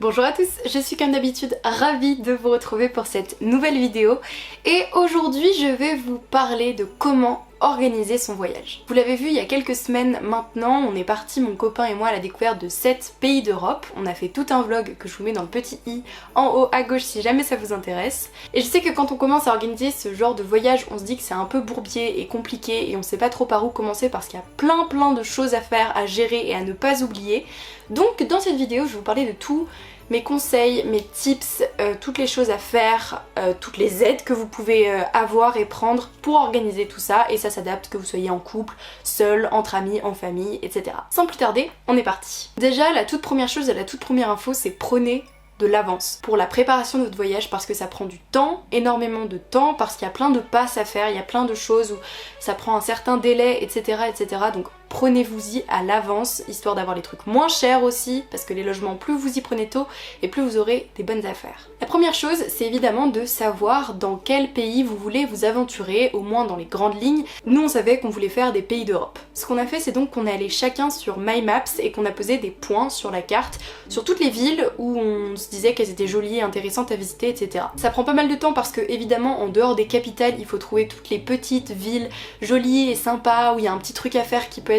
Bonjour à tous, je suis comme d'habitude ravie de vous retrouver pour cette nouvelle vidéo et aujourd'hui je vais vous parler de comment organiser son voyage. Vous l'avez vu il y a quelques semaines maintenant, on est parti mon copain et moi à la découverte de 7 pays d'Europe. On a fait tout un vlog que je vous mets dans le petit i en haut à gauche si jamais ça vous intéresse. Et je sais que quand on commence à organiser ce genre de voyage, on se dit que c'est un peu bourbier et compliqué et on sait pas trop par où commencer parce qu'il y a plein de choses à faire, à gérer et à ne pas oublier. Donc dans cette vidéo je vais vous parler de tout, mes conseils, mes tips, toutes les choses à faire, toutes les aides que vous pouvez avoir et prendre pour organiser tout ça, et ça s'adapte que vous soyez en couple, seul, entre amis, en famille, etc. Sans plus tarder, on est parti. Déjà, la toute première chose et la toute première info, c'est prenez de l'avance pour la préparation de votre voyage parce que ça prend du temps, énormément de temps, parce qu'il y a plein de passes à faire, il y a plein de choses où ça prend un certain délai, etc. Donc prenez-vous-y à l'avance, histoire d'avoir les trucs moins chers aussi, parce que les logements, plus vous y prenez tôt, et plus vous aurez des bonnes affaires. La première chose, c'est évidemment de savoir dans quel pays vous voulez vous aventurer, au moins dans les grandes lignes. Nous, on savait qu'on voulait faire des pays d'Europe. Ce qu'on a fait, c'est donc qu'on est allé chacun sur My Maps et qu'on a posé des points sur la carte, sur toutes les villes où on se disait qu'elles étaient jolies, intéressantes à visiter, etc. Ça prend pas mal de temps parce que, évidemment, en dehors des capitales, il faut trouver toutes les petites villes jolies et sympas, où il y a un petit truc à faire qui peut être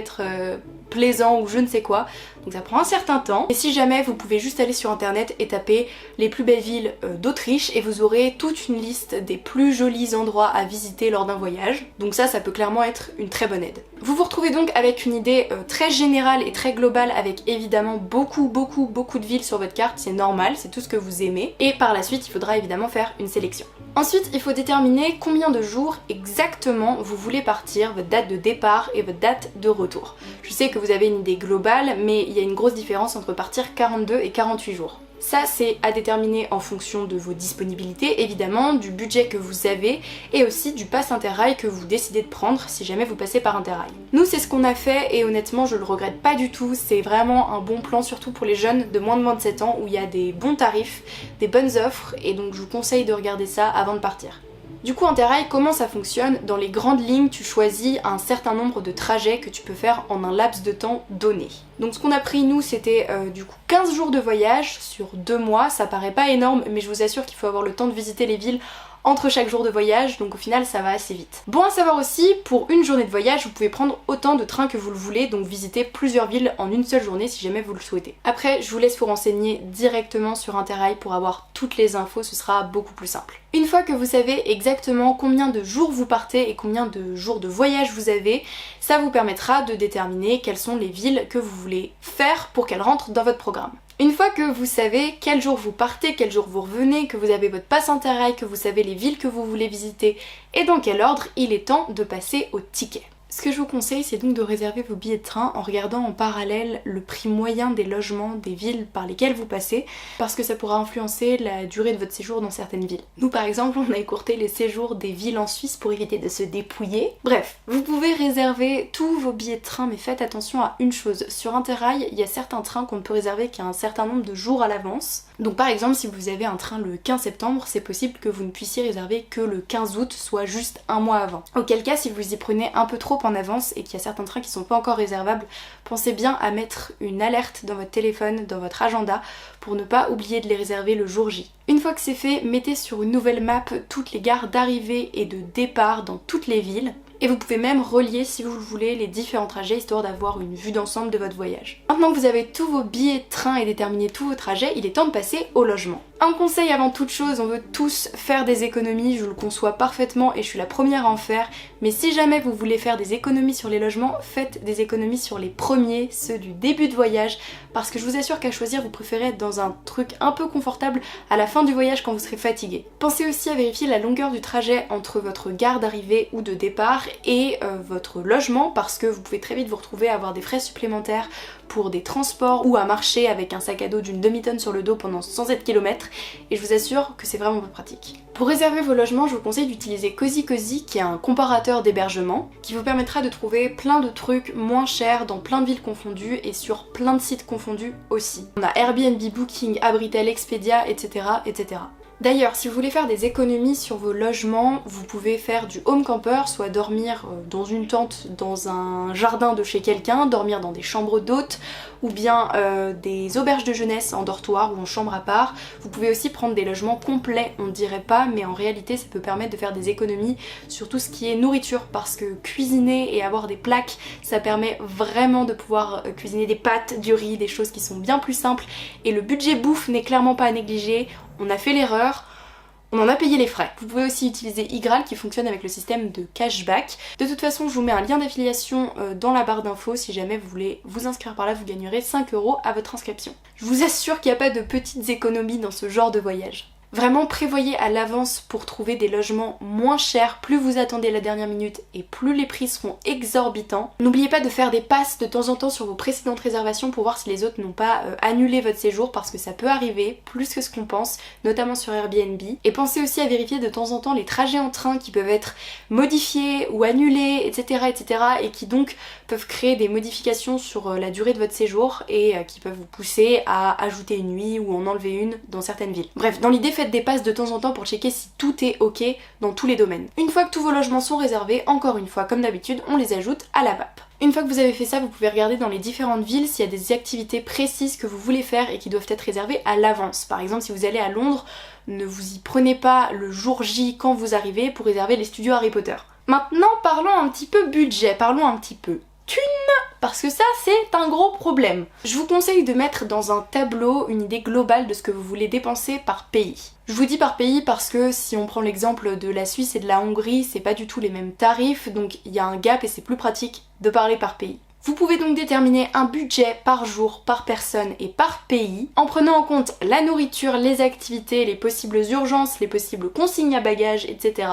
plaisant ou je ne sais quoi, donc ça prend un certain temps. Et si jamais, vous pouvez juste aller sur internet et taper les plus belles villes d'Autriche et vous aurez toute une liste des plus jolis endroits à visiter lors d'un voyage, donc ça peut clairement être une très bonne aide. Vous vous retrouvez donc avec une idée très générale et très globale, avec évidemment beaucoup de villes sur votre carte, c'est normal, c'est tout ce que vous aimez, et par la suite il faudra évidemment faire une sélection. Ensuite, il faut déterminer combien de jours exactement vous voulez partir, votre date de départ et votre date de retour. Je sais que vous avez une idée globale, mais il y a une grosse différence entre partir 42 et 48 jours. Ça, c'est à déterminer en fonction de vos disponibilités, évidemment, du budget que vous avez et aussi du pass Interrail que vous décidez de prendre si jamais vous passez par Interrail. Nous, c'est ce qu'on a fait et honnêtement, je le regrette pas du tout. C'est vraiment un bon plan, surtout pour les jeunes de moins de 27 ans où il y a des bons tarifs, des bonnes offres, et donc je vous conseille de regarder ça avant de partir. Du coup, Interrail, comment ça fonctionne? Dans les grandes lignes, tu choisis un certain nombre de trajets que tu peux faire en un laps de temps donné. Donc ce qu'on a pris nous, c'était du coup 15 jours de voyage sur 2 mois. Ça paraît pas énorme, mais je vous assure qu'il faut avoir le temps de visiter les villes entre chaque jour de voyage, donc au final ça va assez vite. Bon à savoir aussi, pour une journée de voyage, vous pouvez prendre autant de trains que vous le voulez, donc visiter plusieurs villes en une seule journée si jamais vous le souhaitez. Après, je vous laisse vous renseigner directement sur Interrail pour avoir toutes les infos, ce sera beaucoup plus simple. Une fois que vous savez exactement combien de jours vous partez et combien de jours de voyage vous avez, ça vous permettra de déterminer quelles sont les villes que vous voulez faire pour qu'elles rentrent dans votre programme. Une fois que vous savez quel jour vous partez, quel jour vous revenez, que vous avez votre pass Interrail, que vous savez les villes que vous voulez visiter et dans quel ordre, il est temps de passer au ticket. Ce que je vous conseille, c'est donc de réserver vos billets de train en regardant en parallèle le prix moyen des logements des villes par lesquelles vous passez, parce que ça pourra influencer la durée de votre séjour dans certaines villes. Nous par exemple, on a écourté les séjours des villes en Suisse pour éviter de se dépouiller. Bref, vous pouvez réserver tous vos billets de train, mais faites attention à une chose. Sur Interrail, il y a certains trains qu'on ne peut réserver qu'à un certain nombre de jours à l'avance. Donc par exemple, si vous avez un train le 15 septembre, c'est possible que vous ne puissiez réserver que le 15 août, soit juste un mois avant. Auquel cas, si vous y prenez un peu trop en avance et qu'il y a certains trains qui sont pas encore réservables, pensez bien à mettre une alerte dans votre téléphone, dans votre agenda, pour ne pas oublier de les réserver le jour J. Une fois que c'est fait, mettez sur une nouvelle map toutes les gares d'arrivée et de départ dans toutes les villes. Et vous pouvez même relier, si vous le voulez, les différents trajets, histoire d'avoir une vue d'ensemble de votre voyage. Maintenant que vous avez tous vos billets de train et déterminé tous vos trajets, il est temps de passer au logement. Un conseil avant toute chose, on veut tous faire des économies, je le conçois parfaitement et je suis la première à en faire, mais si jamais vous voulez faire des économies sur les logements, faites des économies sur les premiers, ceux du début de voyage, parce que je vous assure qu'à choisir, vous préférez être dans un truc un peu confortable à la fin du voyage quand vous serez fatigué. Pensez aussi à vérifier la longueur du trajet entre votre gare d'arrivée ou de départ et votre logement, parce que vous pouvez très vite vous retrouver à avoir des frais supplémentaires pour des transports ou à marcher avec un sac à dos d'une demi-tonne sur le dos pendant 107 km, et je vous assure que c'est vraiment pas pratique. Pour réserver vos logements, je vous conseille d'utiliser Cozy Cozy, qui est un comparateur d'hébergement, qui vous permettra de trouver plein de trucs moins chers dans plein de villes confondues et sur plein de sites confondus aussi. On a Airbnb, Booking, Abritel, Expedia, etc. D'ailleurs, si vous voulez faire des économies sur vos logements, vous pouvez faire du home camper, soit dormir dans une tente dans un jardin de chez quelqu'un, dormir dans des chambres d'hôtes, ou bien des auberges de jeunesse en dortoir ou en chambre à part. Vous pouvez aussi prendre des logements complets, on dirait pas, mais en réalité ça peut permettre de faire des économies sur tout ce qui est nourriture, parce que cuisiner et avoir des plaques, ça permet vraiment de pouvoir cuisiner des pâtes, du riz, des choses qui sont bien plus simples, et le budget bouffe n'est clairement pas à négliger. On a fait l'erreur, on en a payé les frais. Vous pouvez aussi utiliser Igral qui fonctionne avec le système de cashback. De toute façon, je vous mets un lien d'affiliation dans la barre d'infos. Si jamais vous voulez vous inscrire par là, vous gagnerez 5 € à votre inscription. Je vous assure qu'il n'y a pas de petites économies dans ce genre de voyage. Vraiment prévoyez à l'avance pour trouver des logements moins chers. Plus vous attendez la dernière minute et plus les prix seront exorbitants. N'oubliez pas de faire des passes de temps en temps sur vos précédentes réservations pour voir si les autres n'ont pas annulé votre séjour, parce que ça peut arriver plus que ce qu'on pense, notamment sur Airbnb. Et pensez aussi à vérifier de temps en temps les trajets en train qui peuvent être modifiés ou annulés, etc. et qui donc peuvent créer des modifications sur la durée de votre séjour et qui peuvent vous pousser à ajouter une nuit ou en enlever une dans certaines villes. Bref, dans l'idée, faites des passes de temps en temps pour checker si tout est ok dans tous les domaines. Une fois que tous vos logements sont réservés, encore une fois, comme d'habitude, on les ajoute à la map. Une fois que vous avez fait ça, vous pouvez regarder dans les différentes villes s'il y a des activités précises que vous voulez faire et qui doivent être réservées à l'avance. Par exemple, si vous allez à Londres, ne vous y prenez pas le jour J quand vous arrivez pour réserver les studios Harry Potter. Maintenant, parlons un petit peu budget, parlons un petit peu thune, parce que ça c'est un gros problème. Je vous conseille de mettre dans un tableau une idée globale de ce que vous voulez dépenser par pays. Je vous dis par pays parce que si on prend l'exemple de la Suisse et de la Hongrie, c'est pas du tout les mêmes tarifs, donc il y a un gap et c'est plus pratique de parler par pays. Vous pouvez donc déterminer un budget par jour, par personne et par pays, en prenant en compte la nourriture, les activités, les possibles urgences, les possibles consignes à bagages, etc.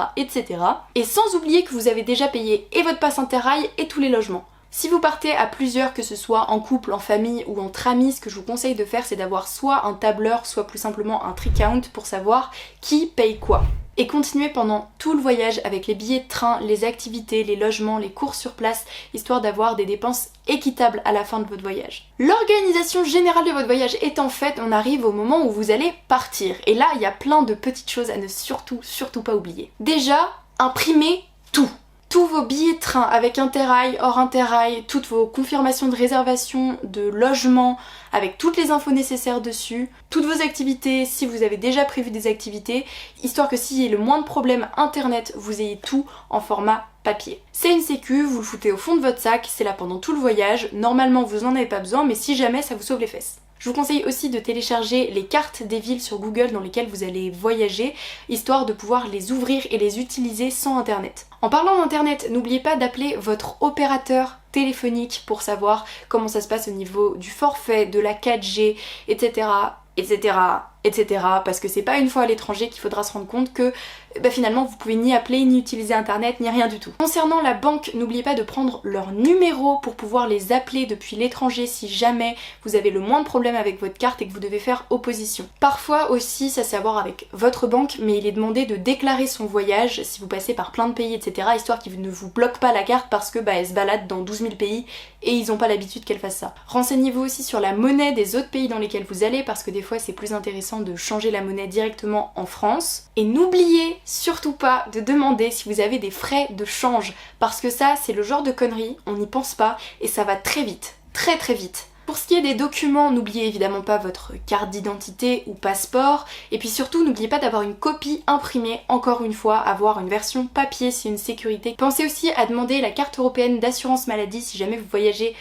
Et sans oublier que vous avez déjà payé et votre passe Interrail et tous les logements. Si vous partez à plusieurs, que ce soit en couple, en famille ou entre amis, ce que je vous conseille de faire, c'est d'avoir soit un tableur, soit plus simplement un tree count pour savoir qui paye quoi. Et continuez pendant tout le voyage avec les billets de train, les activités, les logements, les courses sur place, histoire d'avoir des dépenses équitables à la fin de votre voyage. L'organisation générale de votre voyage étant faite, on arrive au moment où vous allez partir. Et là, il y a plein de petites choses à ne surtout pas oublier. Déjà, imprimez tout. Tous vos billets de train avec Interrail, hors Interrail, toutes vos confirmations de réservation, de logement, avec toutes les infos nécessaires dessus, toutes vos activités, si vous avez déjà prévu des activités, histoire que s'il y a le moins de problèmes internet, vous ayez tout en format papier. C'est une sécu, vous le foutez au fond de votre sac, c'est là pendant tout le voyage, normalement vous en avez pas besoin, mais si jamais ça vous sauve les fesses. Je vous conseille aussi de télécharger les cartes des villes sur Google dans lesquelles vous allez voyager, histoire de pouvoir les ouvrir et les utiliser sans internet. En parlant d'internet, n'oubliez pas d'appeler votre opérateur téléphonique pour savoir comment ça se passe au niveau du forfait, de la 4G, etc. Parce que c'est pas une fois à l'étranger qu'il faudra se rendre compte que finalement vous pouvez ni appeler, ni utiliser internet, ni rien du tout. Concernant la banque, n'oubliez pas de prendre leur numéro pour pouvoir les appeler depuis l'étranger si jamais vous avez le moins de problèmes avec votre carte et que vous devez faire opposition. Parfois aussi, ça c'est à voir avec votre banque, mais il est demandé de déclarer son voyage si vous passez par plein de pays, etc. histoire qu'ils ne vous bloquent pas la carte parce que elle se balade dans 12 000 pays et ils n'ont pas l'habitude qu'elle fasse ça. Renseignez-vous aussi sur la monnaie des autres pays dans lesquels vous allez parce que des fois c'est plus intéressant de changer la monnaie directement en France. Et n'oubliez surtout pas de demander si vous avez des frais de change parce que ça c'est le genre de conneries, on n'y pense pas et ça va très vite, très vite. Pour ce qui est des documents, n'oubliez évidemment pas votre carte d'identité ou passeport et puis surtout n'oubliez pas d'avoir une copie imprimée, encore une fois, avoir une version papier, c'est une sécurité. Pensez aussi à demander la carte européenne d'assurance maladie si jamais vous voyagez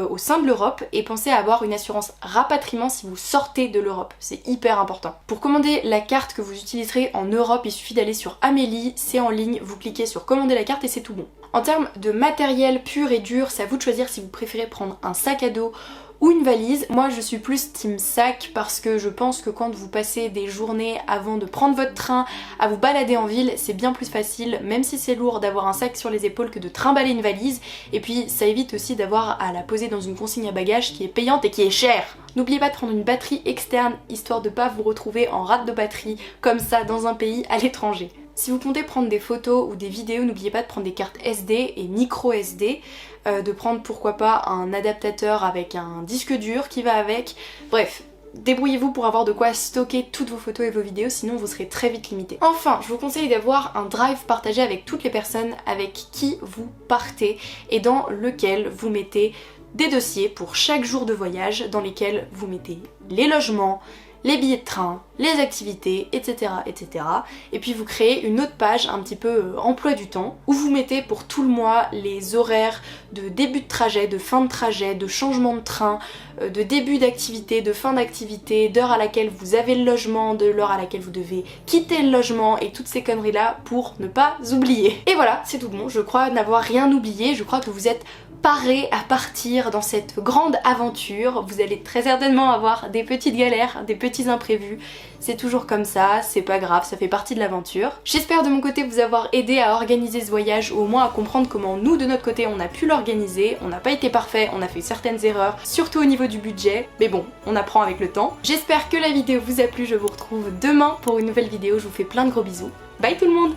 au sein de l'Europe et pensez à avoir une assurance rapatriement si vous sortez de l'Europe, c'est hyper important. Pour commander la carte que vous utiliserez en Europe, il suffit d'aller sur Amélie, c'est en ligne, vous cliquez sur commander la carte et c'est tout bon. En termes de matériel pur et dur, c'est à vous de choisir si vous préférez prendre un sac à dos ou une valise. Moi je suis plus team sac parce que je pense que quand vous passez des journées avant de prendre votre train à vous balader en ville, c'est bien plus facile, même si c'est lourd, d'avoir un sac sur les épaules que de trimballer une valise. Et puis ça évite aussi d'avoir à la poser dans une consigne à bagages qui est payante et qui est chère. N'oubliez pas de prendre une batterie externe histoire de pas vous retrouver en rate de batterie comme ça dans un pays à l'étranger. Si vous comptez prendre des photos ou des vidéos, n'oubliez pas de prendre des cartes SD et micro SD, de prendre pourquoi pas un adaptateur avec un disque dur qui va avec. Bref, débrouillez-vous pour avoir de quoi stocker toutes vos photos et vos vidéos, sinon vous serez très vite limité. Enfin, je vous conseille d'avoir un drive partagé avec toutes les personnes avec qui vous partez et dans lequel vous mettez des dossiers pour chaque jour de voyage, dans lesquels vous mettez les logements, les billets de train, les activités, etc. etc. Et puis vous créez une autre page un petit peu emploi du temps où vous mettez pour tout le mois les horaires de début de trajet, de fin de trajet, de changement de train, de début d'activité, de fin d'activité, d'heure à laquelle vous avez le logement, de l'heure à laquelle vous devez quitter le logement et toutes ces conneries là pour ne pas oublier. Et voilà, c'est tout bon, je crois n'avoir rien oublié, je crois que vous êtes parés à partir dans cette grande aventure. Vous allez très certainement avoir des petites galères, des petits imprévus. C'est toujours comme ça, c'est pas grave, ça fait partie de l'aventure. J'espère de mon côté vous avoir aidé à organiser ce voyage ou au moins à comprendre comment nous de notre côté on a pu l'organiser. On n'a pas été parfait, on a fait certaines erreurs, surtout au niveau du budget, mais bon, on apprend avec le temps. J'espère que la vidéo vous a plu, je vous retrouve demain pour une nouvelle vidéo, je vous fais plein de gros bisous. Bye tout le monde!